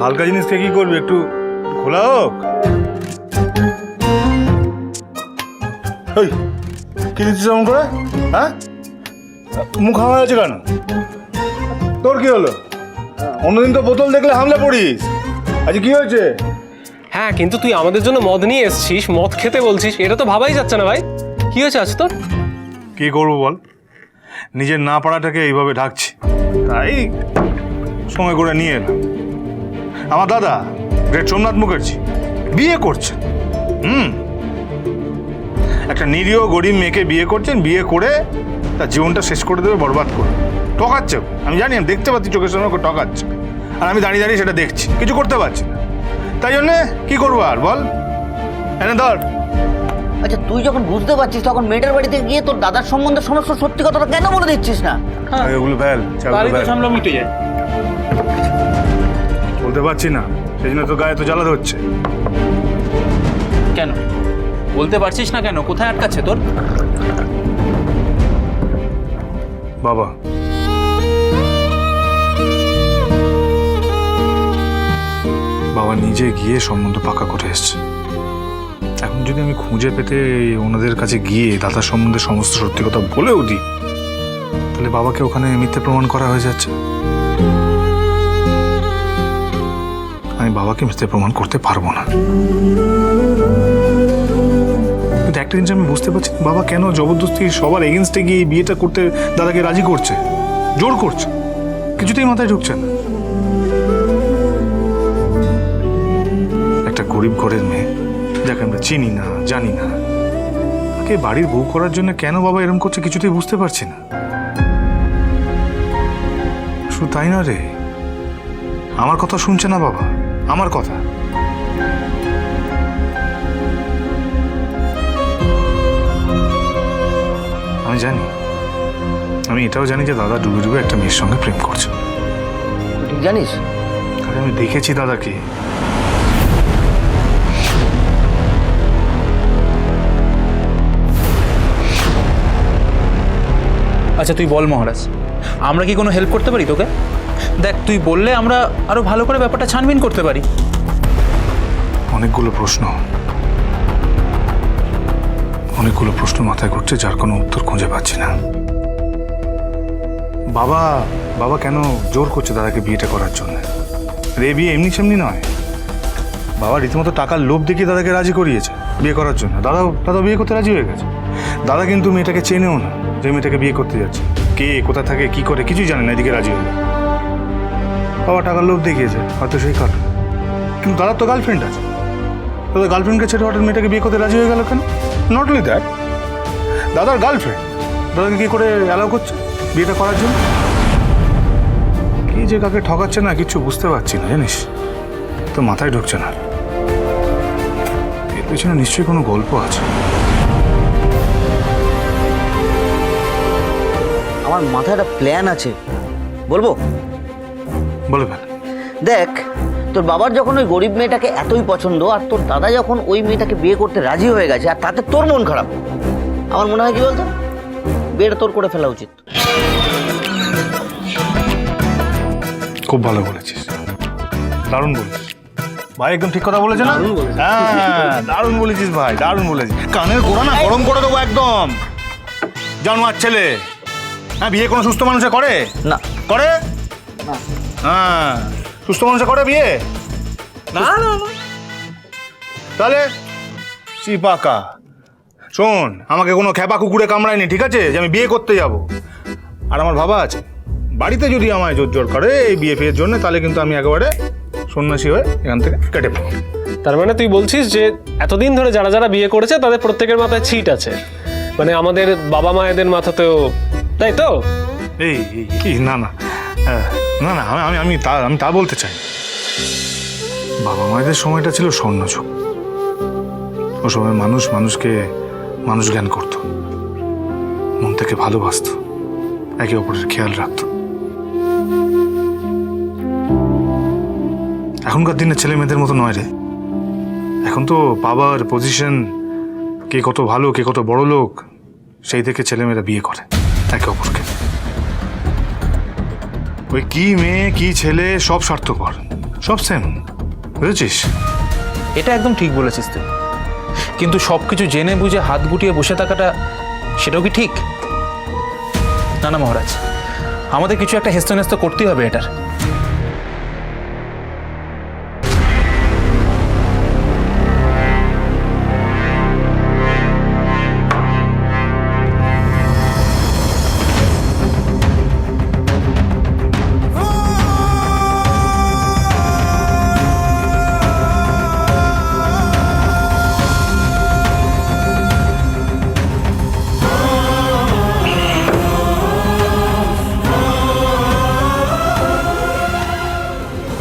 হালকা জিনিসকে কি করবি, একটু খোলা হোক। ওই কি দিচ্ছিস এমন করে? হ্যাঁ, মুখ হাওয়া আছে কেন? তোর কি হলো? অন্যদিন তো বোতল দেখলে হামলা পড়িস, আজ কি হয়েছে? হ্যাঁ, কিন্তু তুই আমাদের জন্য মদ নিয়ে এসেছিস, মদ খেতে বলছিস, এটা তো ভাবাই যাচ্ছে না ভাই। কি হয়েছে আজ তোর? কি করবো বল, নিজের না পাড়াটাকে এইভাবে ঢাকছি, তাই সময় করে নিয়ে এলাম। আমার দাদা গ্রেট সোমনাথ মুখার্জি বিয়ে করছেন। একটা নিরীহ গরিব মেয়েকে বিয়ে করছেন, বিয়ে করে তার জীবনটা শেষ করে দেবে, বরবাদ করে ঠকাচ্ছে। আমি জানি, আমি দেখতে পাচ্ছি চোখের সামনে ওকে ঠকাচ্ছে, আর আমি দাঁড়িয়ে দাঁড়িয়ে সেটা দেখছি, কিছু করতে পারছি না। তাই জন্যে কি করবো আর বল, এনে ধর। আচ্ছা, তুই যখন বুঝতে পারছিস তখন মেয়েটার বাড়িতে গিয়ে তোর দাদার সম্বন্ধে সমস্ত সত্যি কথাটা কেন বলে দিচ্ছিস না? ওগুলো ফেল, সামলা মিটে যায়। বলতে পারছি না, সেই জন্য তো গায়ে তো জ্বালাতে হচ্ছে। কেন বলতে পারছিস না কেন? কোথায় আটকাচ্ছে তোর? বাবা, বাবা নিজে গিয়ে সম্বন্ধ পাকা করে এসছে। এখন যদি আমি খুঁজে পেতে ওনাদের কাছে গিয়ে দাদার সম্বন্ধে সমস্ত সত্যি কথা বলেও দিই, তাহলে বাবাকে ওখানে মিথ্যে প্রমাণ করা হয়ে যাচ্ছে। আমি বাবাকে মিথ্যে প্রমাণ করতে পারবো না। কিন্তু একটা জিনিস আমি বুঝতে পারছি, বাবা কেন জবরদস্তি সবার এগেনস্টে গিয়ে বিয়েটা করতে দাদাকে রাজি করছে, জোর করছে, কিছুতেই মাথায় ঢুকছে না। একটা গরিব ঘরের মেয়ে, যাকে আমরা চিনি না, জানি না, তাকে বাড়ির বউ করার জন্য কেন বাবা এরকম করছে কিছুতেই বুঝতে পারছি না। শুধু তাই না রে, আমার কথা শুনছে না বাবা, আমার কথা। আমি জানি, আমি এটাও জানি যে দাদা ডুবে ডুবে একটা মেয়ের সঙ্গে প্রেম করছে। তুই জানিস? আরে আমি দেখেছি দাদাকে। আচ্ছা তুই বল মহারাজ, আমরা কি কোনো হেল্প করতে পারি তোকে? দেখ, তুই বললে আমরা আরো ভালো করে ব্যাপারটা ছানবিন করতে পারি। অনেকগুলো প্রশ্ন মাথায় ঘুরছে, যার কোনো উত্তর খুঁজে পাচ্ছি না। বাবা কেন জোর করছে দাদাকে বিয়েটা করার জন্য? রে বিয়ে এমনি সেমনি নয়, বাবা রীতিমতো টাকার লোভ দেখিয়ে দাদাকে রাজি করিয়েছে বিয়ে করার জন্য। দাদা বিয়ে করতে রাজি হয়ে গেছে। দাদা কিন্তু মেয়েটাকে চেনেও না, যে মেয়েটাকে বিয়ে করতে যাচ্ছে, কে কোথা থাকে কি করে কিছুই জানে না, এদিকে রাজি হয়ে গেছে। বাবা টাকার লোভ দেখিয়েছে হয়তো সেই কারণ। কিন্তু দাদার তো গার্লফ্রেন্ড আছে, দাদা গার্লফ্রেন্ডকে ছেড়ে হঠাৎ মেয়েটাকে বিয়ে করতে রাজি হয়ে গেল কেন? নট অনলি দ্যাট, দাদার গার্লফ্রেন্ড দাদাকে কি করে অ্যালাউ করছে বিয়েটা করার জন্য? কি যে কাকে ঠকাচ্ছে না কিছু বুঝতে পারছি না, জানিস তো, মাথায় ঢুকছে না। এর পিছনে নিশ্চয়ই কোনো গল্প আছে। আমার মাথায় একটা প্ল্যান আছে, বলবো? বলে ফেল। দেখ, তোর বাবার যখন ওই গরিব মেয়েটাকে এতই পছন্দ, আর তোর দাদা যখন ওই মেয়েটাকে বিয়ে করতে রাজি হয়ে গেছে, আর তাতে তোর মন খারাপ, আমার মনে হয় কি বলতো, বিয়েটা তোর করে ফেলা উচিত। খুব ভালো বলেছিস, দারুণ বলেছিস ভাই, একদম ঠিক কথা বলেছে না? হ্যাঁ, দারুণ বলেছিস ভাই, দারুণ বলেছিস। কানের গোড়া না গরম করে দেবো একদম। জানোয়ার ছেলে। হ্যাঁ, বিয়ে কোনো সুস্থ মানুষে করে না। করে না। হ্যাঁ, সুস্থ মানুষে করে বিয়ে? না না, তাহলে চিপাকা। শোন, আমাকে কোনো খেপা কুকুরে কামড়ায়নি, ঠিক আছে, যে আমি বিয়ে করতে যাব। আর আমার ভাবা আছে, বাড়িতে যদি আমায় জোর করে এই বিয়ে ফিয়ের জন্য, তাহলে কিন্তু আমি একেবারে সন্ন্যাসী হয়ে এখান থেকে কেটে পড়ব। তার মানে তুই বলছিস যে এতদিন ধরে যারা যারা বিয়ে করেছে তাদের প্রত্যেকের মাথায় ছিট আছে, মানে আমাদের বাবা মায়েদের মাথাতেও, তাই তো? এই না না না না, আমি তা বলতে চাই। বাবা মায়েদের সময়টা ছিল স্বর্ণযুগ। ও সময় মানুষকে মানুষ জ্ঞান করত, মন থেকে ভালোবাসত, একে অপরের খেয়াল রাখত। এখনকার দিনে ছেলে মেয়েদের মতো নয় রে। এখন তো বাবার পজিশন, কে কত ভালো কে কত বড় লোক, সেই দেখে ছেলেমেয়েরা বিয়ে করে একে অপরকে। ওই কি মেয়ে কি ছেলে সব স্বার্থপর, সব সেম, বুঝেছিস? এটা একদম ঠিক বলেছিস তুই, কিন্তু সব কিছু জেনে বুঝে হাত গুটিয়ে বসে থাকাটা সেটাও কি ঠিক? না না মহারাজ, আমাদের কিছু একটা হেস্তনেস্ত করতেই হবে এটার।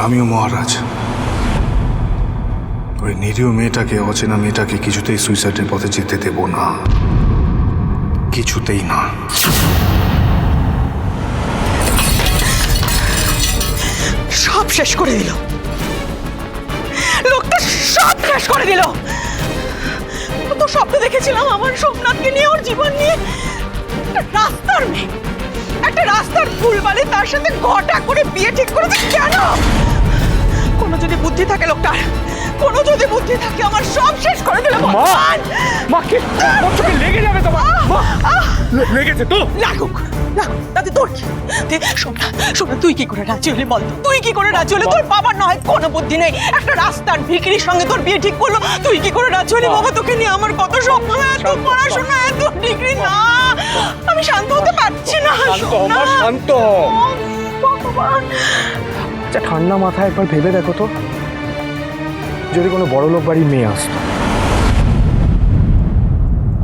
আমিও মহারাজ ওই নিরীহ মেয়েটাকে, অচেনা মেয়েটাকে কিছুতেই সুইসাইডের পথে যেতে দেব না, কিছুতেই না। সব শেষ করে দিল লোকটা, সব শেষ করে দিল। তো স্বপ্ন দেখেছিলাম আমার সোমনাথকে নিয়ে, ওর জীবন নিয়ে। একটা রাস্তার মেয়ে, একটা রাস্তার ফুলবালি, তার সাথে ঘটা করে বিয়ে ঠিক করেছে কেন? কোনো যদি বুদ্ধি থাকে লোকটার, কোনো যদি বুদ্ধি থাকে, আমার সব শেষ করে দিল। ভগবান! লেগে যাবে তোমার। লেগেছে তো? লাগুক লাগুক, তাতে তোর কি? সোমনাথ তুই কি করে রাজি হলি বল? তুই কি করে রাজি হলি? তোর বাবার নয় কোনো বুদ্ধি নেই, একটা রাস্তার ভিখিরির সঙ্গে তোর বিয়ে ঠিক করলো, তুই কি করে রাজি হলি? বাবা তোকে নিয়ে আমার কত স্বপ্ন, এত পড়াশোনা, এত ডিগ্রি, না আমি শান্ত হতে পারছি না। শান্ত ভগবান! আচ্ছা ঠান্ডা মাথায় একবার ভেবে দেখো তো, যদি কোনো বড়লোক বাড়ির মেয়ে আসতো,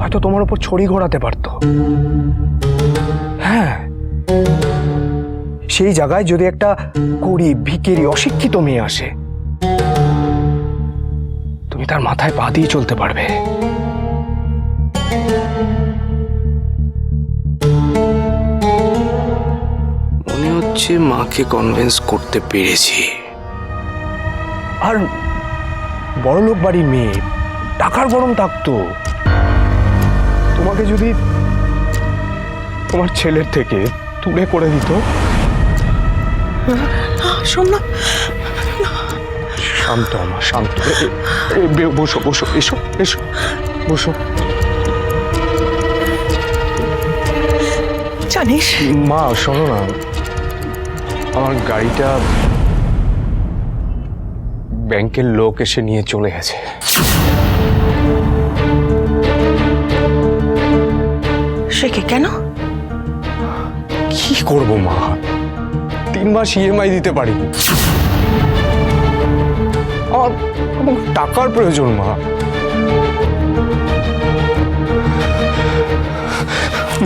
হয়তো তোমার উপর ছড়ি ঘোরাতে পারতো। হ্যাঁ, সেই জায়গায় যদি একটা গরিব ভিখিরি অশিক্ষিত মেয়ে আসে, তুমি তার মাথায় পা দিয়ে চলতে পারবে। মনে হচ্ছে মাকে কনভিন্স করতে পেরেছি। আর বড়লোক বাড়ির মেয়ে টাকার গরম থাকতো, তোমাকে যদি তোমার ছেলের থেকে দূরে করে দিত। সোমনাথ শান্ত আমার, শান্ত। বসো বসো, এসো এসো, বসো। জানিস মা শোনো না, আমার গাড়িটা ব্যাংকের লোক এসে নিয়ে চলে গেছে। সে কি, কেন? কি করব মা, 3 মাস ইএমআই দিতে পারিনি। আমার টাকার প্রয়োজন মা।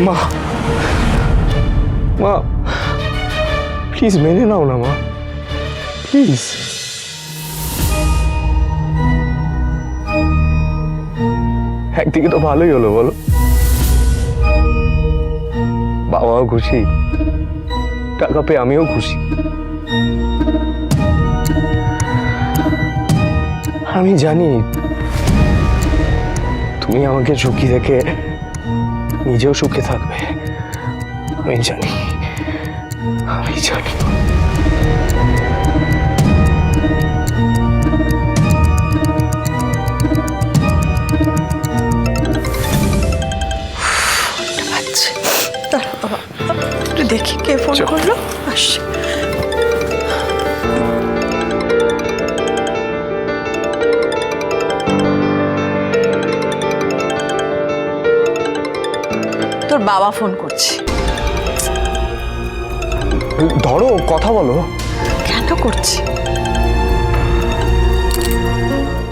মা মা প্লিজ মেনে নাও না মা, প্লিজ। একদিকে তো ভালোই হলো বলো, বাবাও খুশি, টাকা পেয়ে আমিও খুশি। আমি জানি তুমি আমাকে সুখী দেখে নিজেও সুখে থাকবে, আমি জানি, আমি জানি। আচ্ছা দাঁড়া বাবা, একটু দেখি কে ফোন করলো। আসছে। তোর বাবা ফোন করছে। ধরো, কথা বলো। কেন করছি?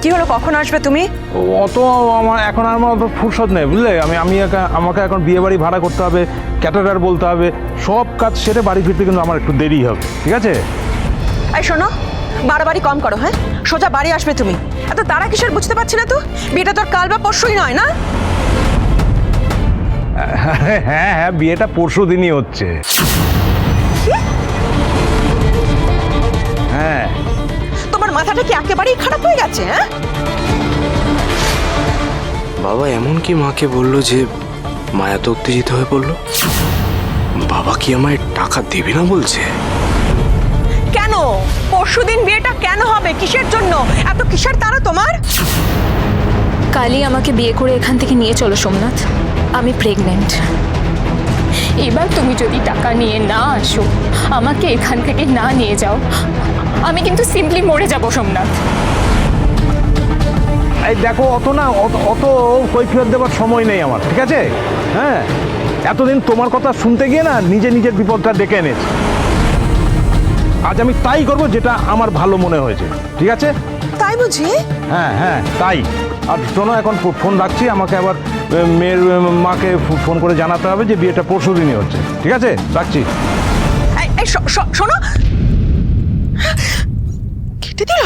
কি হলো, কখন আসবে তুমি? অত আমার এখন আর আমার অত ফুরসত নেই, বুঝলে? আমাকে এখন বিয়ে বাড়ি ভাড়া করতে হবে, ক্যাটারার বলতে হবে, সব কাজ সেরে বাড়ি ফিরতে কিন্তু আমার একটু দেরি হবে, ঠিক আছে? এই শোনো, বাড়াবাড়ি কম করো। হ্যাঁ, সোজা বাড়ি আসবে তুমি। এত তারা কিসের বুঝতে পারছি না তো? বিয়েটা তোর কাল বা পরশুই নয় না? হ্যাঁ হ্যাঁ, বিয়েটা পরশু দিনই হচ্ছে। হ্যাঁ। তোমার মাথাটা কি একেবারেই খারাপ হয়ে গেছে? হ্যাঁ, বাবা এমন কি মাকে বললো যে মা এত উত্তেজিত হয়ে পড়লো? বাবা কি আমায় টাকা দেবে না বলছে? কেন পরশুদিন বিয়েটা কেন হবে? কিসের জন্য এত কিসের তারা তোমার? কালই আমাকে বিয়ে করে এখান থেকে নিয়ে চলো সোমনাথ, আমি প্রেগনেন্ট। এবার তুমি যদি টাকা নিয়ে না আসো, আমাকে এখান থেকে না নিয়ে যাও, আমি কিন্তু সিম্পলি মরে যাব সোমনাথ। এই দেখো, অত কৈফিয়ত দেওয়ার সময় নেই আমার, ঠিক আছে? হ্যাঁ, এতদিন তোমার কথা শুনতে গিয়ে না নিজের বিপদটা ডেকে এনেছি। আজ আমি তাই করব যেটা আমার ভালো মনে হয়েছে, ঠিক আছে? তাই বুঝি? হ্যাঁ তাই। আর শোনো, এখন ফোন রাখছি, আমাকে আবার মেয়ের মাকে ফোন করে জানাতে হবে যে বিয়েটা পরশু দিনই হচ্ছে, ঠিক আছে? রাখছি। এই শোনো, কেটে দিল।